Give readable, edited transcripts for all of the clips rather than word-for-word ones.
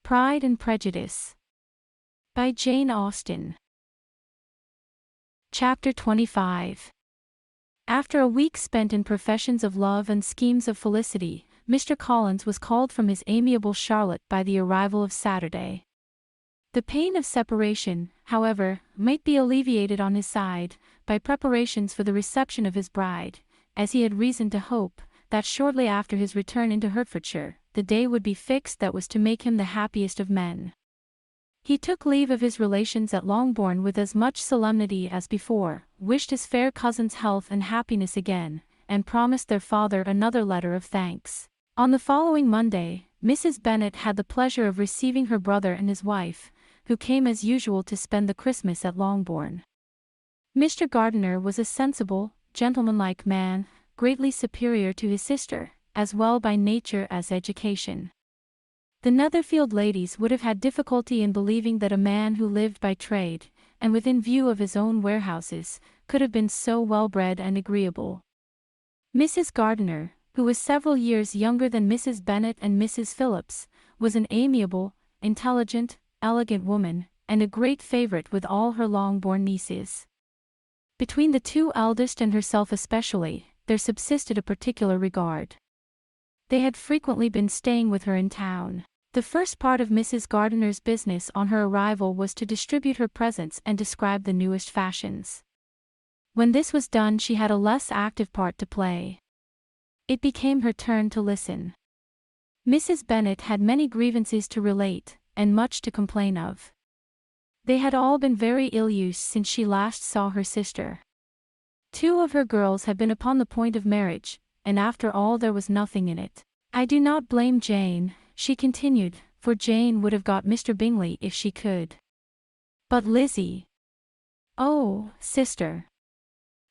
Pride and Prejudice by Jane Austen. Chapter 25. After a week spent in professions of love and schemes of felicity, Mr. Collins was called from his amiable Charlotte by the arrival of Saturday. The pain of separation, however, might be alleviated on his side, by preparations for the reception of his bride, as he had reason to hope, that shortly after his return into Hertfordshire, the day would be fixed that was to make him the happiest of men. He took leave of his relations at Longbourn with as much solemnity as before, wished his fair cousin's health and happiness again, and promised their father another letter of thanks. On the following Monday, Mrs. Bennet had the pleasure of receiving her brother and his wife, who came as usual to spend the Christmas at Longbourn. Mr. Gardiner was a sensible, gentlemanlike man, greatly superior to his sister, as well by nature as education. The Netherfield ladies would have had difficulty in believing that a man who lived by trade, and within view of his own warehouses, could have been so well-bred and agreeable. Mrs. Gardiner, who was several years younger than Mrs. Bennet and Mrs. Phillips, was an amiable, intelligent, elegant woman, and a great favourite with all her Longbourn nieces. Between the two eldest and herself especially, there subsisted a particular regard. They had frequently been staying with her in town. The first part of Mrs. Gardiner's business on her arrival was to distribute her presents and describe the newest fashions. When this was done, she had a less active part to play. It became her turn to listen. Mrs. Bennet had many grievances to relate, and much to complain of. They had all been very ill-used since she last saw her sister. 2 of her girls had been upon the point of marriage, and after all there was nothing in it. "I do not blame Jane," she continued, "for Jane would have got Mr. Bingley if she could. But Lizzie! Oh, sister!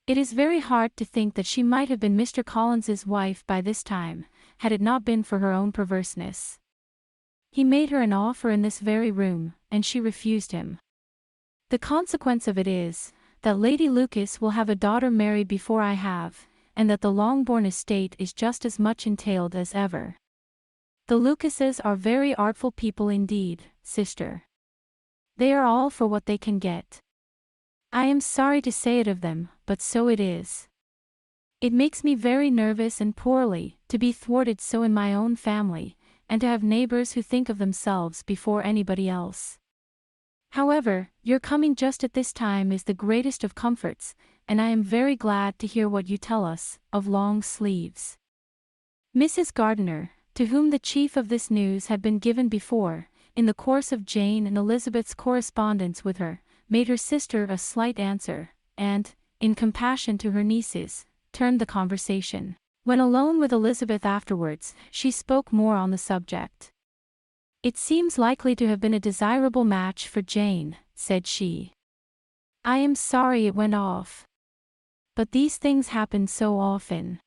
It is very hard to think that she might have been Mr. Collins's wife by this time, had it not been for her own perverseness. He made her an offer in this very room, and she refused him. The consequence of it is, that Lady Lucas will have a daughter married before I have, and that the Longbourn estate is just as much entailed as ever. The Lucases are very artful people indeed, sister. They are all for what they can get. I am sorry to say it of them, but so it is. It makes me very nervous and poorly, to be thwarted so in my own family, and to have neighbours who think of themselves before anybody else. However, your coming just at this time is the greatest of comforts, and I am very glad to hear what you tell us, of long sleeves." Mrs. Gardiner, to whom the chief of this news had been given before, in the course of Jane and Elizabeth's correspondence with her, made her sister a slight answer, and, in compassion to her nieces, turned the conversation. When alone with Elizabeth afterwards, she spoke more on the subject. "It seems likely to have been a desirable match for Jane," said she. "I am sorry it went off. But these things happen so often.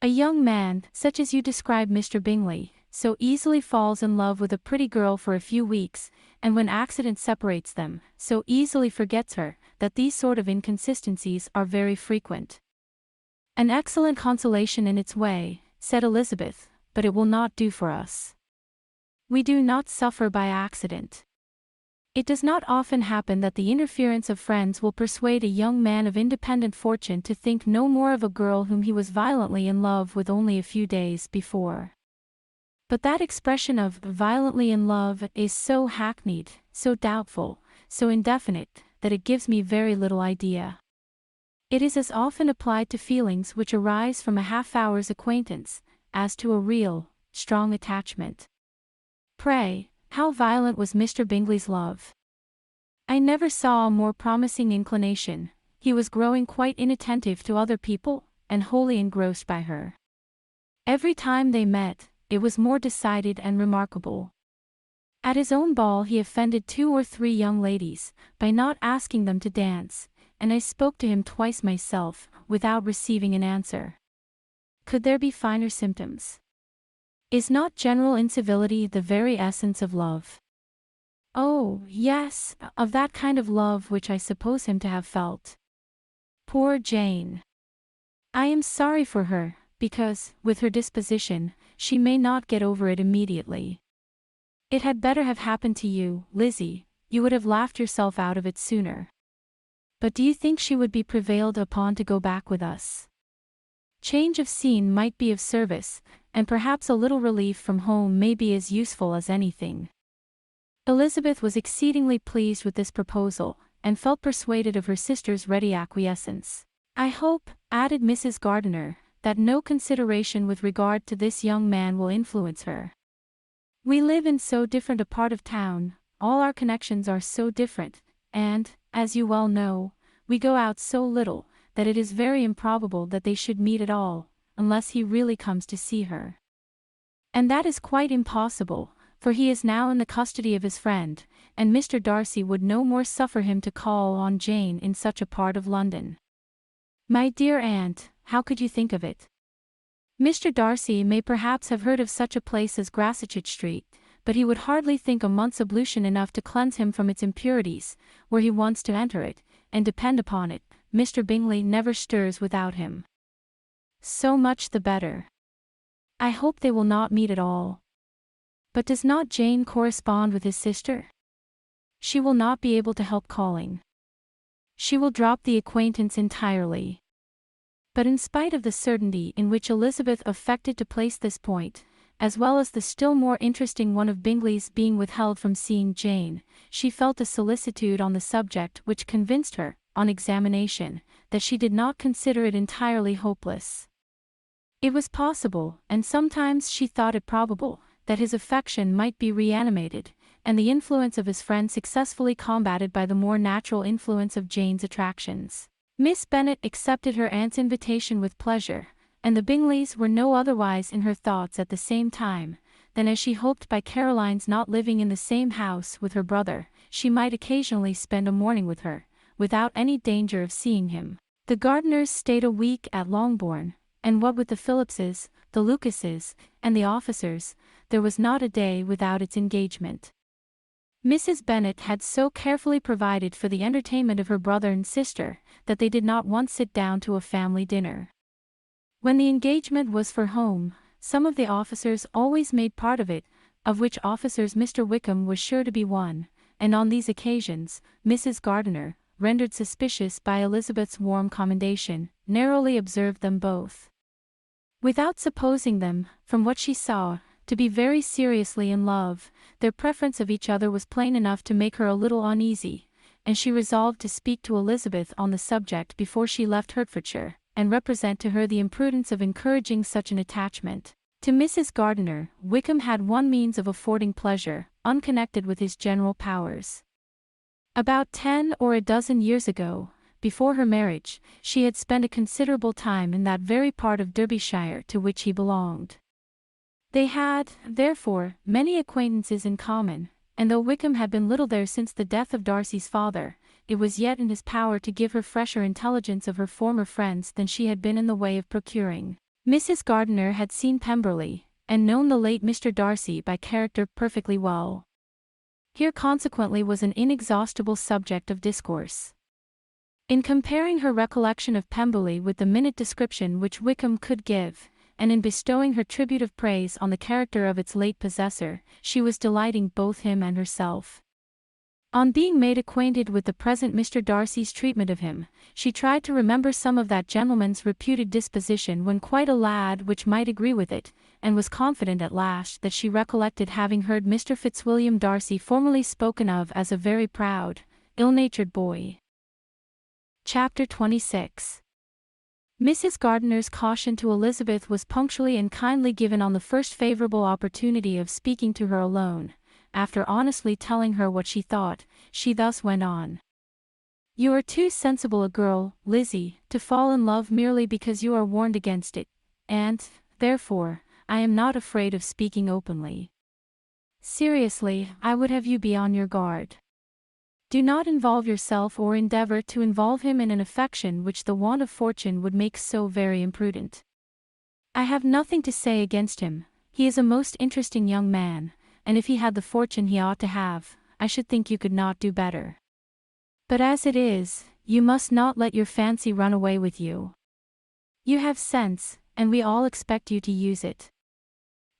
A young man, such as you describe Mr. Bingley, so easily falls in love with a pretty girl for a few weeks, and when accident separates them, so easily forgets her, that these sort of inconsistencies are very frequent." "An excellent consolation in its way," said Elizabeth, "but it will not do for us. We do not suffer by accident. It does not often happen that the interference of friends will persuade a young man of independent fortune to think no more of a girl whom he was violently in love with only a few days before. But that expression of violently in love is so hackneyed, so doubtful, so indefinite, that it gives me very little idea. It is as often applied to feelings which arise from a half-hour's acquaintance, as to a real, strong attachment. Pray, how violent was Mr. Bingley's love? I never saw a more promising inclination. He was growing quite inattentive to other people, and wholly engrossed by her. Every time they met, it was more decided and remarkable. At his own ball he offended 2 or 3 young ladies, by not asking them to dance, and I spoke to him twice myself, without receiving an answer. Could there be finer symptoms? Is not general incivility the very essence of love? Oh, yes, of that kind of love which I suppose him to have felt. Poor Jane! I am sorry for her, because, with her disposition, she may not get over it immediately. It had better have happened to you, Lizzie, you would have laughed yourself out of it sooner. But do you think she would be prevailed upon to go back with us? Change of scene might be of service, and perhaps a little relief from home may be as useful as anything. Elizabeth was exceedingly pleased with this proposal, and felt persuaded of her sister's ready acquiescence. I hope, added Mrs. Gardiner, that no consideration with regard to this young man will influence her. We live in so different a part of town, all our connections are so different, and, as you well know, we go out so little, that it is very improbable that they should meet at all, unless he really comes to see her. And that is quite impossible, for he is now in the custody of his friend, and Mr. Darcy would no more suffer him to call on Jane in such a part of London. My dear aunt, how could you think of it? Mr. Darcy may perhaps have heard of such a place as Grassetchett Street, but he would hardly think a month's ablution enough to cleanse him from its impurities, were he once to enter it, and depend upon it, Mr. Bingley never stirs without him. So much the better. I hope they will not meet at all. But does not Jane correspond with his sister? She will not be able to help calling. She will drop the acquaintance entirely. But in spite of the certainty in which Elizabeth affected to place this point, as well as the still more interesting one of Bingley's being withheld from seeing Jane, she felt a solicitude on the subject which convinced her, on examination, that she did not consider it entirely hopeless. It was possible, and sometimes she thought it probable, that his affection might be reanimated, and the influence of his friend successfully combated by the more natural influence of Jane's attractions. Miss Bennet accepted her aunt's invitation with pleasure, and the Bingleys were no otherwise in her thoughts at the same time, than as she hoped by Caroline's not living in the same house with her brother, she might occasionally spend a morning with her, without any danger of seeing him. The Gardiners stayed a week at Longbourn, and what with the Phillipses, the Lucases, and the officers, there was not a day without its engagement. Mrs. Bennet had so carefully provided for the entertainment of her brother and sister, that they did not once sit down to a family dinner. When the engagement was for home, some of the officers always made part of it, of which officers Mr. Wickham was sure to be one, and on these occasions, Mrs. Gardiner, rendered suspicious by Elizabeth's warm commendation, narrowly observed them both. Without supposing them, from what she saw, to be very seriously in love, their preference of each other was plain enough to make her a little uneasy, and she resolved to speak to Elizabeth on the subject before she left Hertfordshire, and represent to her the imprudence of encouraging such an attachment. To Mrs. Gardiner, Wickham had one means of affording pleasure, unconnected with his general powers. About 10 or a dozen years ago, before her marriage, she had spent a considerable time in that very part of Derbyshire to which he belonged. They had, therefore, many acquaintances in common, and though Wickham had been little there since the death of Darcy's father, it was yet in his power to give her fresher intelligence of her former friends than she had been in the way of procuring. Mrs. Gardiner had seen Pemberley, and known the late Mr. Darcy by character perfectly well. Here consequently was an inexhaustible subject of discourse. In comparing her recollection of Pemberley with the minute description which Wickham could give, and in bestowing her tribute of praise on the character of its late possessor, she was delighting both him and herself. On being made acquainted with the present Mr. Darcy's treatment of him, she tried to remember some of that gentleman's reputed disposition when quite a lad which might agree with it, and was confident at last that she recollected having heard Mr. Fitzwilliam Darcy formerly spoken of as a very proud, ill-natured boy. Chapter 26. Mrs. Gardiner's caution to Elizabeth was punctually and kindly given on the first favourable opportunity of speaking to her alone. After honestly telling her what she thought, she thus went on. You are too sensible a girl, Lizzie, to fall in love merely because you are warned against it, and, therefore, I am not afraid of speaking openly. Seriously, I would have you be on your guard. Do not involve yourself or endeavour to involve him in an affection which the want of fortune would make so very imprudent. I have nothing to say against him, he is a most interesting young man, and if he had the fortune he ought to have, I should think you could not do better. But as it is, you must not let your fancy run away with you. You have sense, and we all expect you to use it.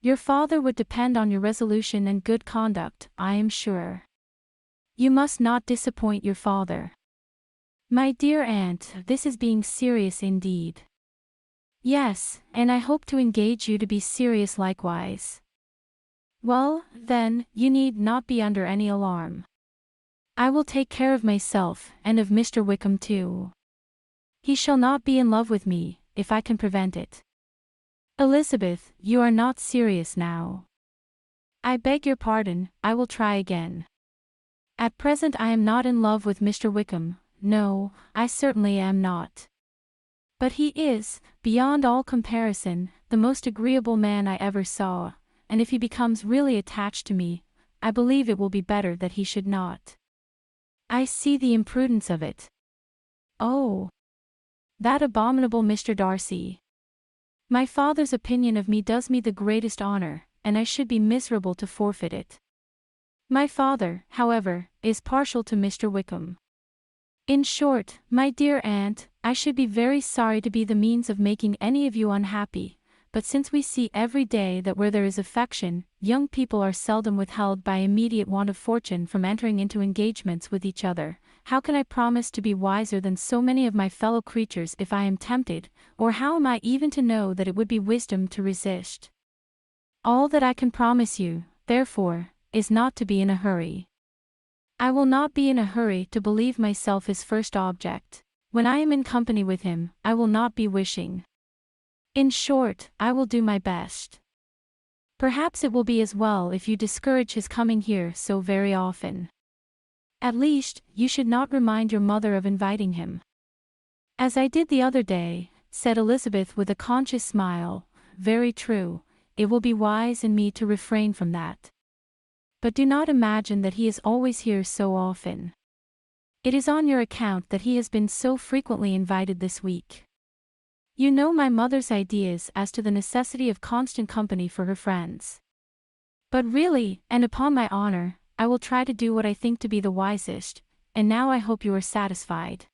Your father would depend on your resolution and good conduct, I am sure. You must not disappoint your father. My dear aunt, this is being serious indeed. Yes, and I hope to engage you to be serious likewise. Well, then, you need not be under any alarm. I will take care of myself, and of Mr. Wickham too. He shall not be in love with me, if I can prevent it. Elizabeth, you are not serious now. I beg your pardon, I will try again. At present I am not in love with Mr. Wickham, no, I certainly am not. But he is, beyond all comparison, the most agreeable man I ever saw, and if he becomes really attached to me, I believe it will be better that he should not. I see the imprudence of it. Oh! That abominable Mr. Darcy. My father's opinion of me does me the greatest honor, and I should be miserable to forfeit it. My father, however, is partial to Mr. Wickham. In short, my dear aunt, I should be very sorry to be the means of making any of you unhappy, but since we see every day that where there is affection, young people are seldom withheld by immediate want of fortune from entering into engagements with each other, how can I promise to be wiser than so many of my fellow creatures if I am tempted, or how am I even to know that it would be wisdom to resist? All that I can promise you, therefore, is not to be in a hurry. I will not be in a hurry to believe myself his first object. When I am in company with him, I will not be wishing. In short, I will do my best. Perhaps it will be as well if you discourage his coming here so very often. At least, you should not remind your mother of inviting him. As I did the other day, said Elizabeth with a conscious smile, very true, it will be wise in me to refrain from that. But do not imagine that he is always here so often. It is on your account that he has been so frequently invited this week. You know my mother's ideas as to the necessity of constant company for her friends. But really, and upon my honor, I will try to do what I think to be the wisest, and now I hope you are satisfied.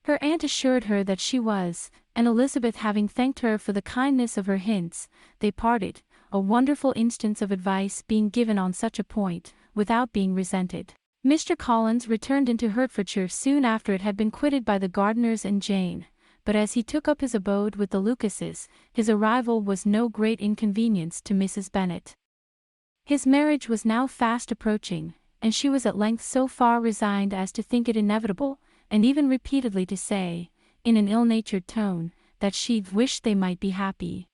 Her aunt assured her that she was, and Elizabeth having thanked her for the kindness of her hints, they parted, a wonderful instance of advice being given on such a point, without being resented. Mr. Collins returned into Hertfordshire soon after it had been quitted by the Gardiners and Jane, but as he took up his abode with the Lucases, his arrival was no great inconvenience to Mrs. Bennet. His marriage was now fast approaching, and she was at length so far resigned as to think it inevitable, and even repeatedly to say, in an ill-natured tone, that she wished they might be happy.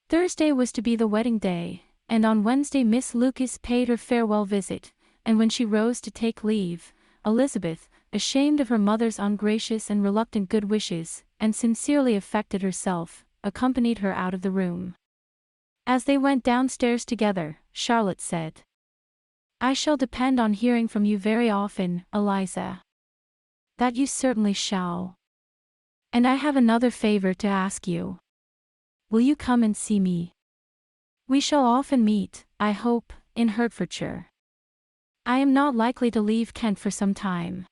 Thursday was to be the wedding day, and on Wednesday Miss Lucas paid her farewell visit, and when she rose to take leave, Elizabeth, ashamed of her mother's ungracious and reluctant good wishes, and sincerely affected herself, accompanied her out of the room. As they went downstairs together, Charlotte said, "I shall depend on hearing from you very often, Eliza." "That you certainly shall. And I have another favor to ask you. Will you come and see me? We shall often meet, I hope, in Hertfordshire. I am not likely to leave Kent for some time.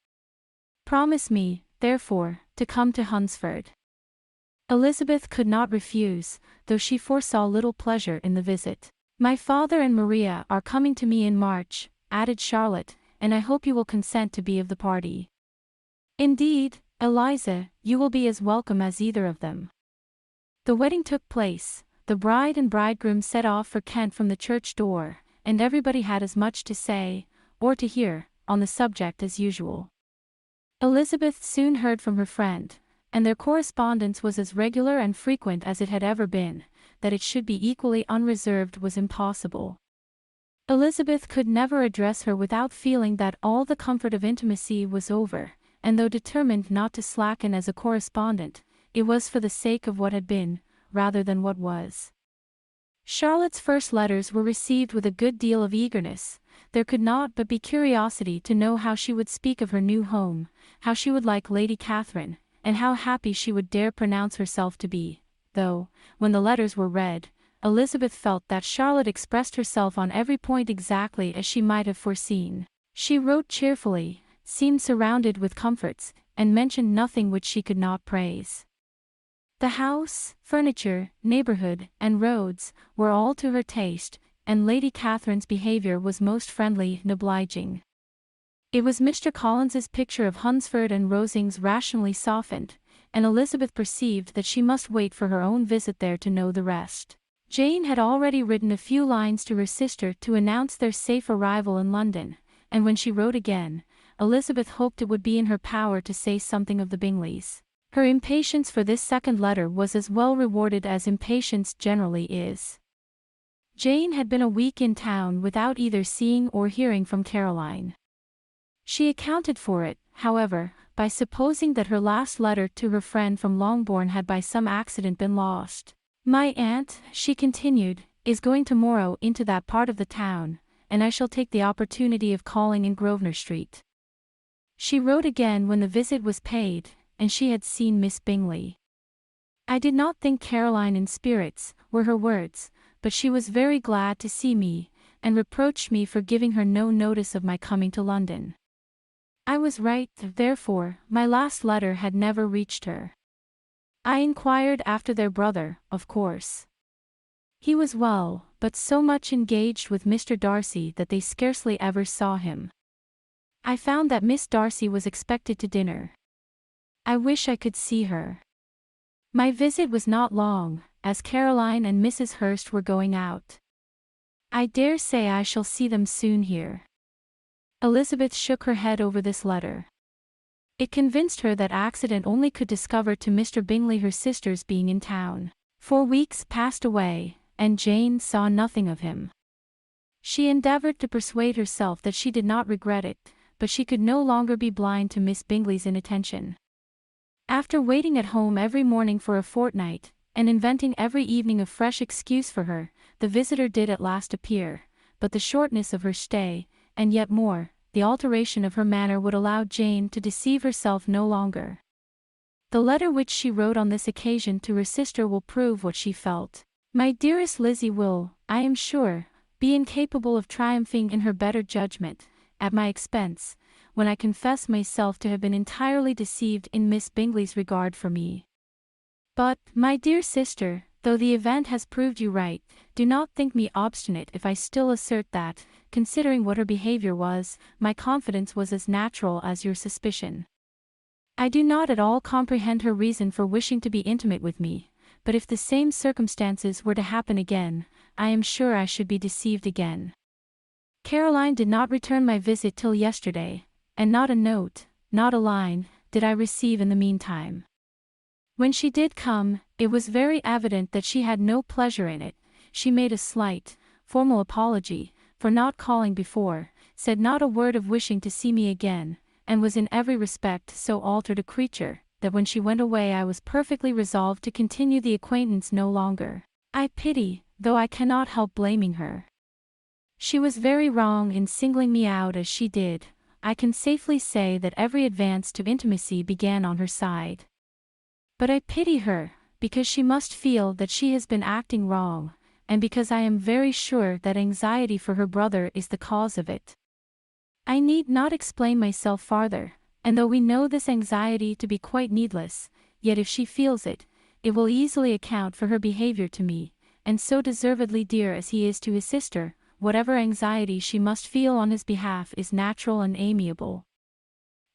Promise me, therefore, to come to Hunsford." Elizabeth could not refuse, though she foresaw little pleasure in the visit. "My father and Maria are coming to me in March," added Charlotte, "and I hope you will consent to be of the party." "Indeed, Eliza, you will be as welcome as either of them." The wedding took place, the bride and bridegroom set off for Kent from the church door, and everybody had as much to say, or to hear, on the subject as usual. Elizabeth soon heard from her friend, and their correspondence was as regular and frequent as it had ever been. That it should be equally unreserved was impossible. Elizabeth could never address her without feeling that all the comfort of intimacy was over, and though determined not to slacken as a correspondent, it was for the sake of what had been, rather than what was. Charlotte's first letters were received with a good deal of eagerness. There could not but be curiosity to know how she would speak of her new home, how she would like Lady Catherine, and how happy she would dare pronounce herself to be, though, when the letters were read, Elizabeth felt that Charlotte expressed herself on every point exactly as she might have foreseen. She wrote cheerfully, seemed surrounded with comforts, and mentioned nothing which she could not praise. The house, furniture, neighborhood, and roads were all to her taste, and Lady Catherine's behavior was most friendly and obliging. It was Mr. Collins's picture of Hunsford and Rosings rationally softened, and Elizabeth perceived that she must wait for her own visit there to know the rest. Jane had already written a few lines to her sister to announce their safe arrival in London, and when she wrote again, Elizabeth hoped it would be in her power to say something of the Bingleys. Her impatience for this second letter was as well rewarded as impatience generally is. Jane had been a week in town without either seeing or hearing from Caroline. She accounted for it, however, by supposing that her last letter to her friend from Longbourn had by some accident been lost. "My aunt," she continued, "is going tomorrow into that part of the town, and I shall take the opportunity of calling in Grosvenor Street." She wrote again when the visit was paid, and she had seen Miss Bingley. "I did not think Caroline in spirits," were her words, "but she was very glad to see me, and reproached me for giving her no notice of my coming to London. I was right, therefore, my last letter had never reached her. I inquired after their brother, of course. He was well, but so much engaged with Mr. Darcy that they scarcely ever saw him. I found that Miss Darcy was expected to dinner. I wish I could see her. My visit was not long, as Caroline and Mrs. Hurst were going out. I dare say I shall see them soon here." Elizabeth shook her head over this letter. It convinced her that accident only could discover to Mr. Bingley her sister's being in town. 4 weeks passed away, and Jane saw nothing of him. She endeavored to persuade herself that she did not regret it, but she could no longer be blind to Miss Bingley's inattention. After waiting at home every morning for a fortnight, and inventing every evening a fresh excuse for her, the visitor did at last appear, but the shortness of her stay, and yet more, the alteration of her manner would allow Jane to deceive herself no longer. The letter which she wrote on this occasion to her sister will prove what she felt. "My dearest Lizzie will, I am sure, be incapable of triumphing in her better judgment, at my expense, when I confess myself to have been entirely deceived in Miss Bingley's regard for me. But, my dear sister, though the event has proved you right, do not think me obstinate if I still assert that, considering what her behavior was, my confidence was as natural as your suspicion. I do not at all comprehend her reason for wishing to be intimate with me, but if the same circumstances were to happen again, I am sure I should be deceived again. Caroline did not return my visit till yesterday, and not a note, not a line, did I receive in the meantime. When she did come, it was very evident that she had no pleasure in it. She made a slight, formal apology for not calling before, said not a word of wishing to see me again, and was in every respect so altered a creature, that when she went away I was perfectly resolved to continue the acquaintance no longer. I pity, though I cannot help blaming her. She was very wrong in singling me out as she did. I can safely say that every advance to intimacy began on her side. But I pity her, because she must feel that she has been acting wrong, and because I am very sure that anxiety for her brother is the cause of it. I need not explain myself farther, and though we know this anxiety to be quite needless, yet if she feels it, it will easily account for her behavior to me, and so deservedly dear as he is to his sister, whatever anxiety she must feel on his behalf is natural and amiable.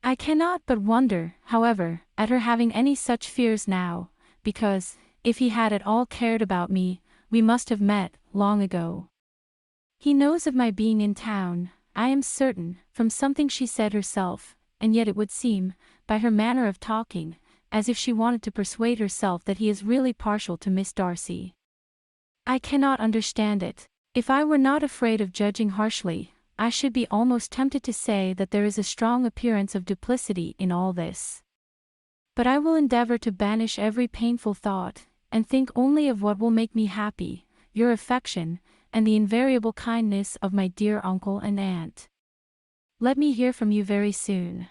I cannot but wonder, however, at her having any such fears now, because, if he had at all cared about me, we must have met, long ago. He knows of my being in town, I am certain, from something she said herself, and yet it would seem, by her manner of talking, as if she wanted to persuade herself that he is really partial to Miss Darcy. I cannot understand it. If I were not afraid of judging harshly, I should be almost tempted to say that there is a strong appearance of duplicity in all this. But I will endeavor to banish every painful thought, and think only of what will make me happy, your affection, and the invariable kindness of my dear uncle and aunt. Let me hear from you very soon."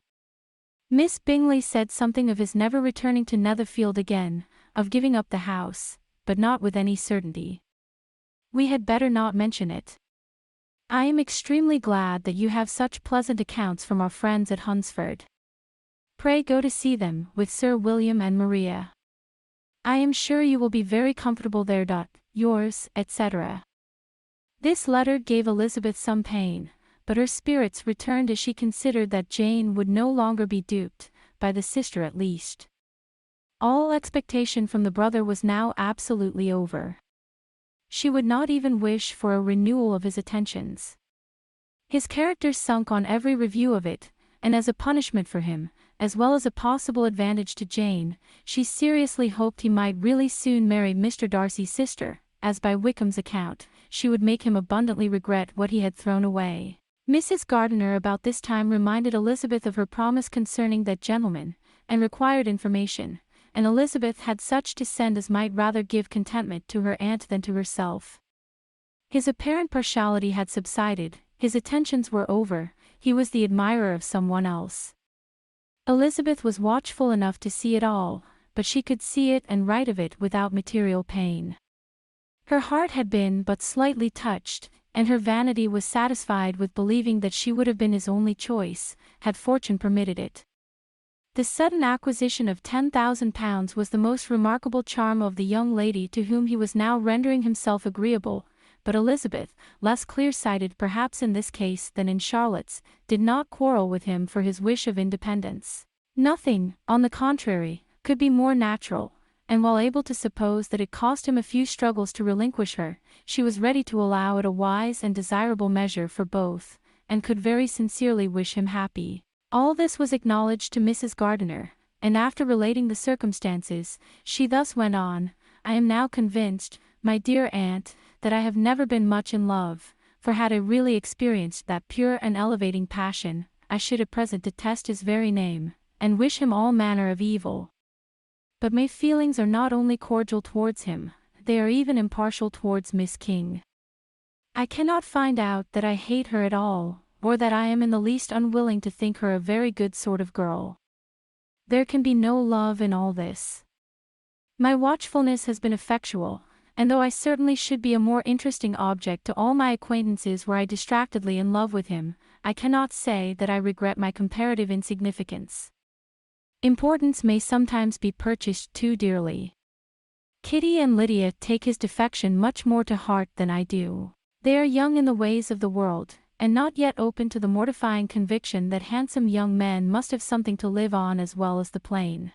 Miss Bingley said something of his never returning to Netherfield again, of giving up the house, but not with any certainty. "We had better not mention it. I am extremely glad that you have such pleasant accounts from our friends at Hunsford. Pray go to see them, with Sir William and Maria. I am sure you will be very comfortable there. Yours, etc. This letter gave Elizabeth some pain, but her spirits returned as she considered that Jane would no longer be duped, by the sister at least. All expectation from the brother was now absolutely over. She would not even wish for a renewal of his attentions. His character sunk on every review of it, and as a punishment for him, as well as a possible advantage to Jane, she seriously hoped he might really soon marry Mr. Darcy's sister, as by Wickham's account, she would make him abundantly regret what he had thrown away. Mrs. Gardiner about this time reminded Elizabeth of her promise concerning that gentleman, and required information, and Elizabeth had such to send as might rather give contentment to her aunt than to herself. His apparent partiality had subsided, his attentions were over, he was the admirer of someone else. Elizabeth was watchful enough to see it all, but she could see it and write of it without material pain. Her heart had been but slightly touched, and her vanity was satisfied with believing that she would have been his only choice, had fortune permitted it. The sudden acquisition of £10,000 was the most remarkable charm of the young lady to whom he was now rendering himself agreeable, but Elizabeth, less clear-sighted perhaps in this case than in Charlotte's, did not quarrel with him for his wish of independence. Nothing, on the contrary, could be more natural, and while able to suppose that it cost him a few struggles to relinquish her, she was ready to allow it a wise and desirable measure for both, and could very sincerely wish him happy. All this was acknowledged to Mrs. Gardiner, and after relating the circumstances, she thus went on: "I am now convinced, my dear aunt, that I have never been much in love, for had I really experienced that pure and elevating passion, I should at present detest his very name, and wish him all manner of evil. But my feelings are not only cordial towards him, they are even impartial towards Miss King. I cannot find out that I hate her at all, or that I am in the least unwilling to think her a very good sort of girl. There can be no love in all this. My watchfulness has been effectual, and though I certainly should be a more interesting object to all my acquaintances were I distractedly in love with him, I cannot say that I regret my comparative insignificance. Importance may sometimes be purchased too dearly. Kitty and Lydia take his defection much more to heart than I do. They are young in the ways of the world, and not yet open to the mortifying conviction that handsome young men must have something to live on as well as the plain.